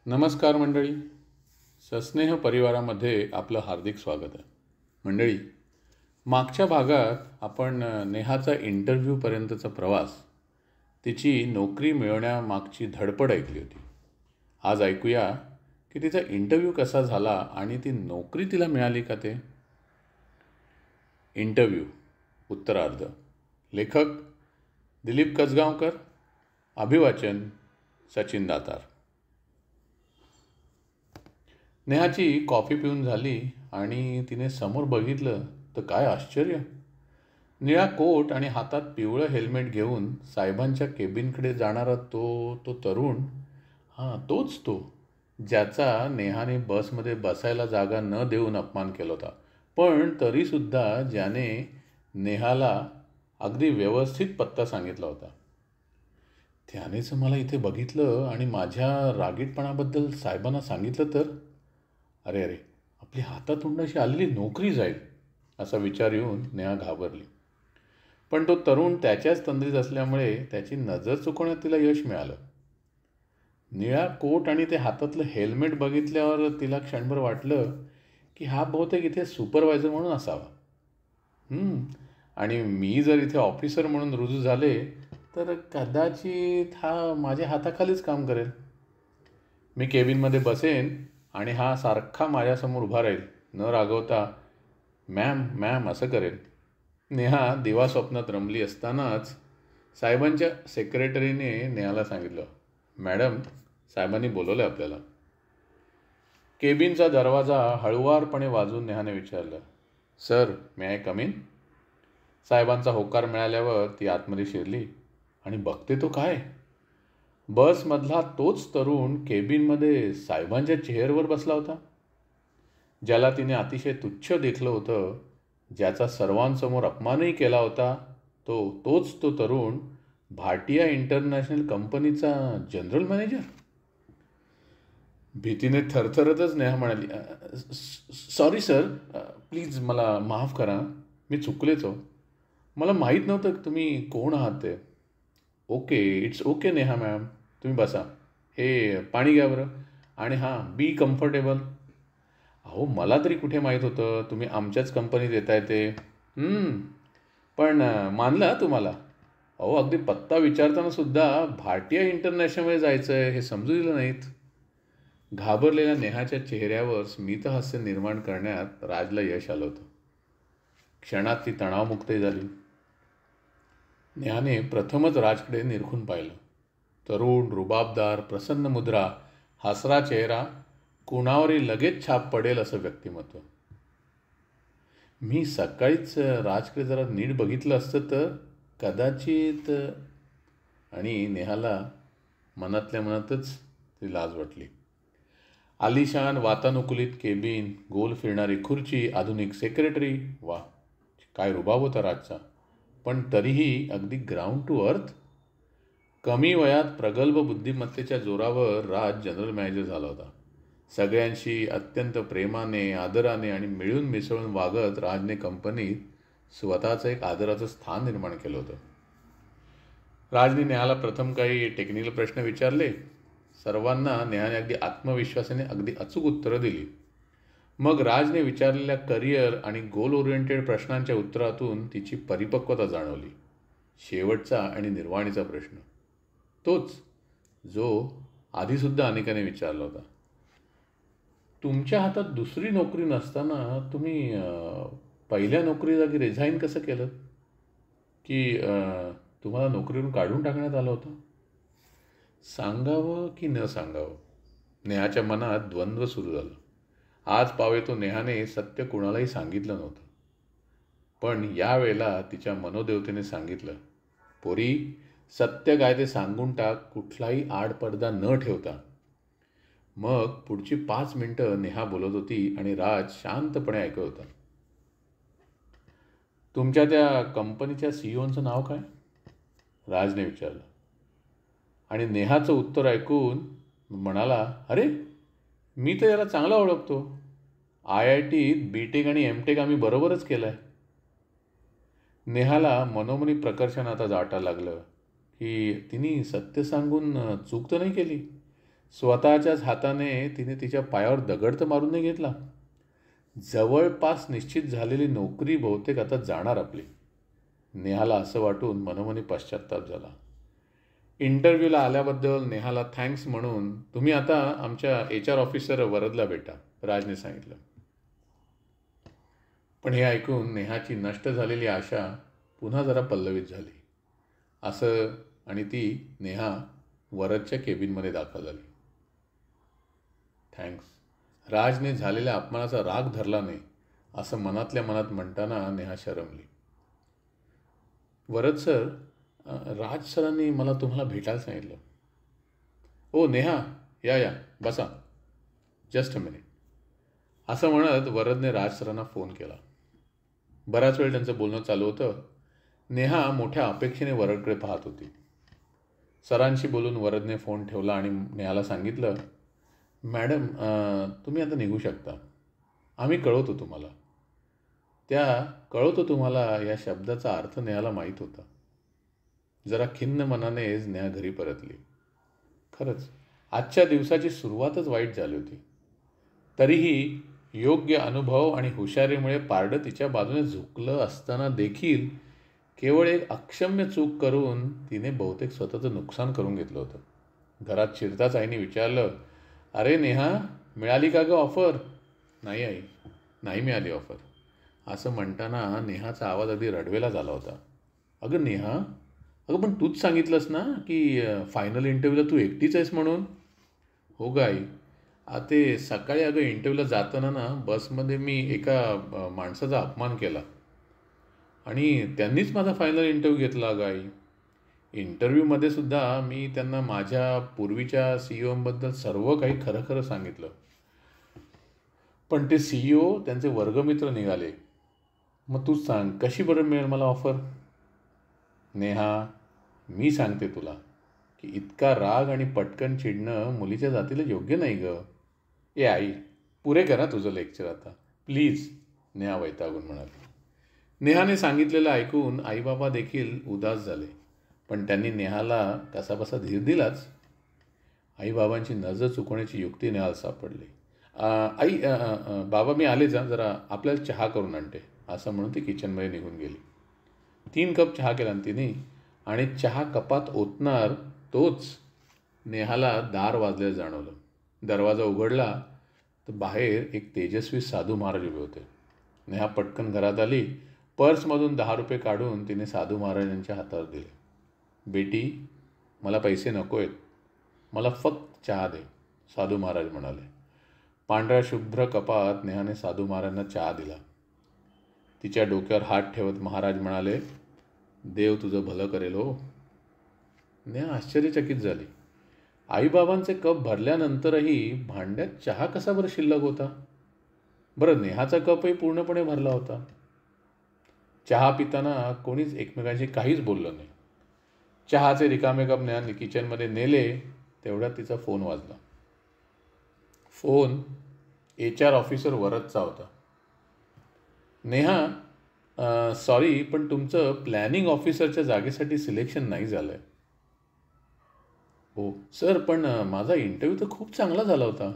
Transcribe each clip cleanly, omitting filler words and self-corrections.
नमस्कार मंडळी. सस्नेह परिवारामध्ये आपलं हार्दिक स्वागत आहे. मंडळी, मागच्या भागात आपण नेहाचा इंटरव्ह्यूपर्यंतचा प्रवास, तिची नोकरी मिळवण्यामागची धडपड ऐकली होती. आज ऐकूया की तिचा इंटरव्ह्यू कसा झाला आणि ती नोकरी तिला मिळाली का ते. इंटरव्ह्यू उत्तरार्ध. लेखक दिलीप कसगावकर. अभिवाचन सचिन दातार. नेहाची कॉफी पिऊन झाली आणि तिने समोर बघितलं तर काय आश्चर्य. निळा कोट आणि हातात पिवळं हेल्मेट घेऊन साहेबांच्या केबिनकडे जाणारा तो तो तरुण, हां तोच तो, ज्याचा नेहाने बसमध्ये बसायला जागा न देऊन अपमान केला होता, पण तरीसुद्धा ज्याने नेहाला अगदी व्यवस्थित पत्ता सांगितला होता. त्यानेच मला इथे बघितलं आणि माझ्या रागीटपणाबद्दल साहेबांना सांगितलं तर, अरे अरे, आपली हातातून अशी आलेली नोकरी जाईल असा विचार येऊन नेहा घाबरली. पण तो तरुण त्याच्याच तंद्रीत असल्यामुळे त्याची नजर चुकवण्यात तिला यश मिळालं. निळा कोट आणि ते हातातलं हेल्मेट बघितल्यावर तिला क्षणभर वाटलं की हा बहुतेक इथे सुपरवायझर म्हणून असावा. आणि मी जर इथे ऑफिसर म्हणून रुजू झाले तर कदाचित हा माझ्या हाताखालीच काम करेल. मी केबिनमध्ये बसेन आणि हा सारखा माझ्यासमोर उभा राहील, न रागवता मॅम मॅम असं करेल. नेहा दिवास्वप्नात रमली असतानाच साहेबांच्या सेक्रेटरीने नेहाला सांगितलं, मॅडम, साहेबांनी बोलवलं आपल्याला. केबिनचा दरवाजा हळुवारपणे वाजून नेहाने विचारलं, sir may I come in? साहेबांचा होकार मिळाल्यावर ती आतमध्ये शिरली आणि बघते तो काय, बसमधला तोच तरुण केबिनमध्ये साहेबांच्या चेअरवर बसला होता, ज्याला तिने अतिशय तुच्छ देखलं होतं, ज्याचा सर्वांसमोर अपमानही केला होता. तोच तो तरुण भाटिया इंटरनॅशनल कंपनीचा जनरल मॅनेजर. भीतीने थरथरतच नेहा म्हणाली, सॉरी सर, प्लीज मला माफ करा, मी चुकलेच हो, मला माहीत नव्हतं की तुम्ही कोण आहात ते. Okay, it's okay Neha ma'am, तुम्ही बसा, हे पाणी घ्या बरं, आणि हां बी कम्फर्टेबल. अहो मला तरी कुठे माहीत होतं तुम्ही आमच्याच कंपनीत येताय ते. पण मानलं तुम्हाला. अहो अगदी पत्ता विचारताना सुद्धा भाटिया इंटरनॅशनलमध्ये जायचं आहे हे समजू दिलं नाहीत. घाबरलेल्या नेहाच्या चेहऱ्यावर स्मितहास्य निर्माण करण्यात राजला यश आलं होतं. क्षणात ती तणावमुक्तही झाली. नेहाने प्रथमच राजकडे निरखून पाहिलं. तरुण, रुबाबदार, प्रसन्न मुद्रा, हसरा चेहरा, कुणावरही लगेच छाप पडेल असं व्यक्तिमत्व. मी सकाळीच राजकडे जरा नीट बघितलं असतं तर कदाचित. आणि नेहाला मनातल्या मनातच ती लाज वाटली. आलिशान वातानुकूलित केबिन, गोल फिरणारी खुर्ची, आधुनिक सेक्रेटरी, वा काय रुबाब होता राजचा. पण तरीही अगदी ग्राउंड टू अर्थ. कमी वयात प्रगल्भ बुद्धिमत्तेच्या जोरावर राज जनरल मॅनेजर झाला होता. सगळ्यांशी अत्यंत प्रेमाने, आदराने आणि मिळून मिसळून वागत राजने कंपनीत स्वतःचं एक आदराचं स्थान निर्माण केलं होतं. राजने नेहाला प्रथम काही टेक्निकल प्रश्न विचारले. सर्वांना नेहाने अगदी आत्मविश्वासाने अगदी अचूक उत्तरं दिली. मग राजने विचारलेल्या करिअर आणि गोल ओरिएंटेड प्रश्नांच्या उत्तरातून तिची परिपक्वता जाणवली. शेवटचा आणि निर्वाणीचा प्रश्न, तोच जो आधीसुद्धा अनेकाने विचारला होता, तुमच्या हातात दुसरी नोकरी नसताना तुम्ही पहिल्या नोकरी जागी रिझाईन कसं केलं, की तुम्हाला नोकरीवरून काढून टाकण्यात आलं होतं? सांगावं की न सांगावं, नेहाच्या मनात द्वंद्व सुरू झालं. आज पावे तो नेहाने सत्य कुणालाही सांगितलं नव्हतं. पण यावेळेला तिच्या मनोदेवतेने सांगितलं, पोरी, सत्य काय ते सांगून टाक, कुठलाही आडपडदा न ठेवता. मग पुढची 5 मिनिटं नेहा बोलत होती आणि राज शांतपणे ऐकत होता. तुमच्या त्या कंपनीच्या सीईओचं नाव काय? राजने विचारलं. आणि नेहाचं उत्तर ऐकून म्हणाला, अरे मी तर याला चांगला ओळखतो, IITत BTech आणि MTech आम्ही बरोबरच केलं आहे. नेहाला मनोमनी प्रकर्षण आता जाटा लागलं की तिने सत्य सांगून चूक तर नाही केली. स्वतःच्याच हाताने तिने तिच्या पायावर दगड तर मारून नाही घेतला. जवळपास निश्चित झालेली नोकरी बहुतेक आता जाणार आपली. नेहाला असं वाटून मनोमनी पश्चात्ताप झाला. इंटरव्ह्यूला आल्याबद्दल नेहाला थँक्स म्हणून तुम्ही आता आमच्या HR ऑफिसर वरदला भेटा, राजने सांगितलं. पण हे ऐकून नेहाची नष्ट झालेली आशा पुन्हा जरा पल्लवित झाली. असं आणि ती नेहा वरदच्या केबिनमध्ये दाखल झाली. थँक्स. राजने झालेल्या अपमानाचा राग धरला नाही असं मनातल्या मनात म्हणताना नेहा शरमली. वरद सर, राज सरांनी मला तुम्हाला भेटायला सांगितलं. ओ नेहा, या बसा, जस्ट अ मिनिट. असं म्हणत वरदने राज सरांना फोन केला. बराच वेळ त्यांचं बोलणं चालू होतं. नेहा मोठ्या अपेक्षेने वरदकडे पाहत होती. सरांशी बोलून वरदने फोन ठेवला आणि नेहाला सांगितलं, मॅडम तुम्ही आता निघू शकता. आम्ही कळवतो तुम्हाला. त्या कळवतो तुम्हाला या शब्दाचा अर्थ नेहाला माहीत होता. जरा खिन्न मनानेच नेहा घरी परतली. खरंच आजच्या दिवसाची सुरुवातच वाईट झाली होती. तरीही योग्य अनुभव आणि हुशारीमुळे पारडं तिच्या बाजूने झुकलं असताना देखील केवळ एक अक्षम्य चूक करून तिने बहुतेक स्वतःचं नुकसान करून घेतलं होतं. घरात शिरताच आईने विचारलं, अरे नेहा, मिळाली का गं ऑफर? नाही आई, नाही मिळाली ऑफर. असं म्हणताना नेहाचा आवाज अगदी रडवेला झाला होता. अगं नेहा, अगं पण तूच सांगितलंस ना की फायनल इंटरव्ह्यूला तू एकटीच आहेस म्हणून. हो ग आई, ते सकाळी अगं इंटरव्ह्यूला जाताना ना बसमध्ये मी एका माणसाचा अपमान केला आणि त्यांनीच माझा फायनल इंटरव्ह्यू घेतला अगं आई. इंटरव्ह्यूमध्ये सुद्धा मी त्यांना माझ्या पूर्वीच्या CEO सर्व काही खरं खरं सांगितलं. पण ते CEO त्यांचे वर्गमित्र निघाले. मग तूच सांग कशी बरं मिळेल मला ऑफर? नेहा, मी सांगते तुला की इतका राग आणि पटकन चिडणं मुलीच्या जातीला योग्य नाही गं. ए आई, पुरे करा तुझं लेक्चर आता प्लीज, नेहा वैतागून म्हणाली. नेहाने सांगितलेलं ऐकून आईबाबा देखील उदास झाले. पण त्यांनी नेहाला कसाबसा धीर दिलाच. आईबाबांची नजर चुकवण्याची युक्ती नेहाला सापडली. आई, बाबा मी आले जा, जरा आपल्याला चहा करून आणते, असं म्हणून ती किचनमध्ये निघून गेली. 3 कप चहा केला तिने आणि चहा कपात ओतणार तोच नेहाला दार वाजल्याचं जाणवलं. दरवाजा उघडला तर बाहेर एक तेजस्वी साधू महाराज उभे होते. नेहा पटकन घरात आली. पर्समधून 10 रुपये काढून तिने साधू महाराजांच्या हातावर दिले. बेटी, मला पैसे नको आहेत, मला फक्त चहा दे, साधू महाराज म्हणाले. पांढऱ्या शुभ्र कपात नेहाने साधू महाराजांना चहा दिला. तिच्या डोक्यावर हात ठेवत महाराज म्हणाले, देव तुझं भलं करेल हो. नेहा आश्चर्यचकित झाली. आईबाबांचे कप भरल्यानंतरही भांड्यात चहा कसा बरं शिल्लक होता? बरं, नेहाचा कपही पूर्णपणे भरला होता. चहा पिताना कोणीच एकमेकांशी काहीच बोललं नाही. चहाचे रिकामे कप नेहाने किचनमध्ये नेले तेवढ्यात तिचा फोन वाजला. फोन HR ऑफिसर वरदचा होता. नेहा, सॉरी पण तुमचं प्लॅनिंग ऑफिसरच्या जागेसाठी सिलेक्शन नाही झालं आहे. हो सर, पण माझा इंटरव्ह्यू तर खूप चांगला झाला होता.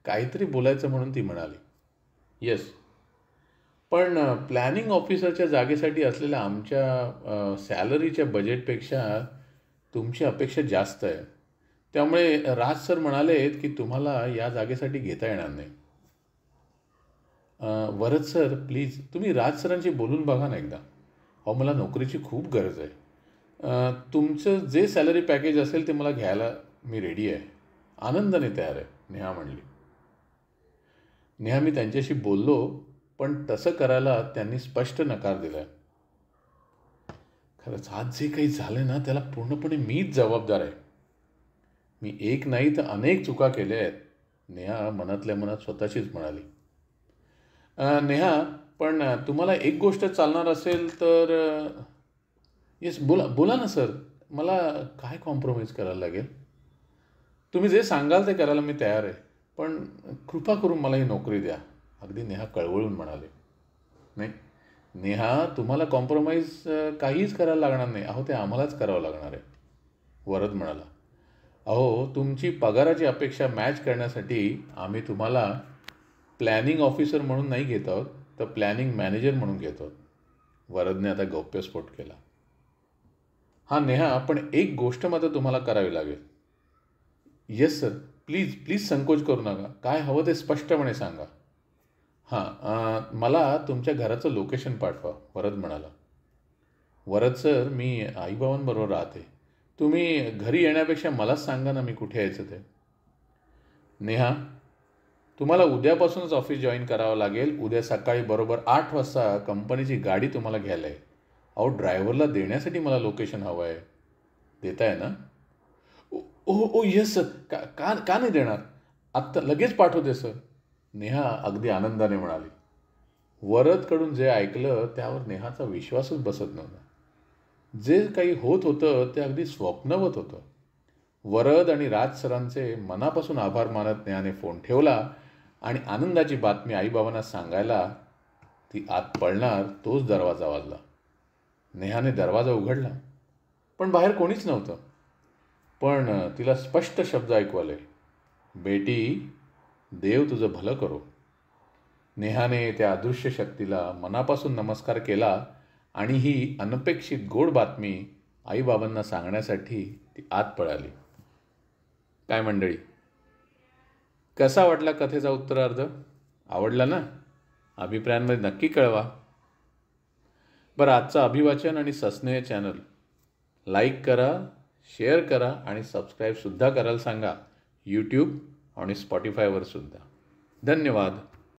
काहीतरी बोलायचं म्हणून ती म्हणाली. येस, पण प्लॅनिंग ऑफिसरच्या जागेसाठी असलेल्या आमच्या सॅलरीच्या बजेटपेक्षा तुमची अपेक्षा जास्त आहे. त्यामुळे राज सर म्हणालेत की तुम्हाला या जागेसाठी घेता येणार नाही. वरद सर, प्लीज तुम्ही राज सरांशी बोलून बघा ना एकदा. अहो, मला नोकरीची खूप गरज आहे. तुमचं जे सॅलरी पॅकेज असेल ते मला घ्यायला मी रेडी आहे, आनंदाने तयार आहे, नेहा म्हणली. नेहा, मी त्यांच्याशी बोललो पण तसं करायला त्यांनी स्पष्ट नकार दिला. खरंच आज जे काही झालं ना त्याला पूर्णपणे मीच जबाबदार आहे. मी एक नाही तर अनेक चुका केल्या आहेत, नेहा मनातल्या मनात स्वतःशीच म्हणाली. नेहा, पण तुम्हाला एक गोष्ट चालणार असेल तर येस, बोला ना सर. मला काय कॉम्प्रोमाइज करायला लागेल? तुम्ही जे सांगाल ते करायला मी तयार आहे, पण कृपा करून मला ही नोकरी द्या, अगदी नेहा कळवळून म्हणाले. नाही नेहा, तुम्हाला कॉम्प्रोमाइज काहीच करायला लागणार नाही. अहो, ते आम्हालाच करावं लागणार आहे, वरद म्हणाला. अहो, तुमची पगाराची अपेक्षा मॅच करण्यासाठी आम्ही तुम्हाला प्लॅनिंग ऑफिसर म्हणून नाही घेत आहोत, तर प्लॅनिंग मॅनेजर म्हणून घेत आहोत. वरदने आता गौप्यस्फोट केला. हा नेहा, पण एक गोष्ट मात्र तुम्हाला करावी लागेल. येस सर, प्लीज प्लीज संकोच करू नका. काय हवं ते स्पष्टपणे सांगा. मला तुमच्या घराचं लोकेशन पाठवा, वरद म्हणाला. वरद सर, मी आईबाबांबरोबर राहते. तुम्ही घरी येण्यापेक्षा मलाच सांगा ना मी कुठे यायचं ते. नेहा, तुम्हाला उद्यापासूनच ऑफिस जॉईन करावं लागेल. उद्या सकाळी बरोबर 8 वाजता कंपनीची गाडी तुम्हाला घ्यायला आहे. अहो, ड्रायव्हरला देण्यासाठी मला लोकेशन हवं आहे. देताय ना? ओ ओ येस सर. का का का नाही देणार? आत्ता लगेच पाठवते सर. नेहा अगदी आनंदाने म्हणाली. वरदकडून जे ऐकलं त्यावर नेहाचा विश्वासच बसत नव्हता. जे काही होत होतं ते अगदी स्वप्नवत होतं. वरद आणि राज सरांचे मनापासून आभार मानत नेहाने फोन ठेवला आणि आनंदाची बातमी आईबाबांना सांगायला ती आत पळणार तोच दरवाजा वाजला. नेहाने दरवाजा उघडला, पण बाहेर कोणीच नव्हतं. पण तिला स्पष्ट शब्द ऐकू आले, बेटी, देव तुझं भलं करो. नेहाने त्या अदृश्य शक्तीला मनापासून नमस्कार केला आणि ही अनपेक्षित गोड बातमी आईबाबांना सांगण्यासाठी ती आत पळाली. काय मंडळी, कसा वाटला कथेचा उत्तरार्ध? आवडला ना? अभिप्रायांमध्ये नक्की कळवा. बरं, आजचं अभिवाचन आणि सस्नेह चॅनल लाईक करा, शेअर करा आणि सबस्क्राईबसुद्धा करायला सांगा. यूट्यूब आणि स्पॉटिफायवर सुद्धा. धन्यवाद.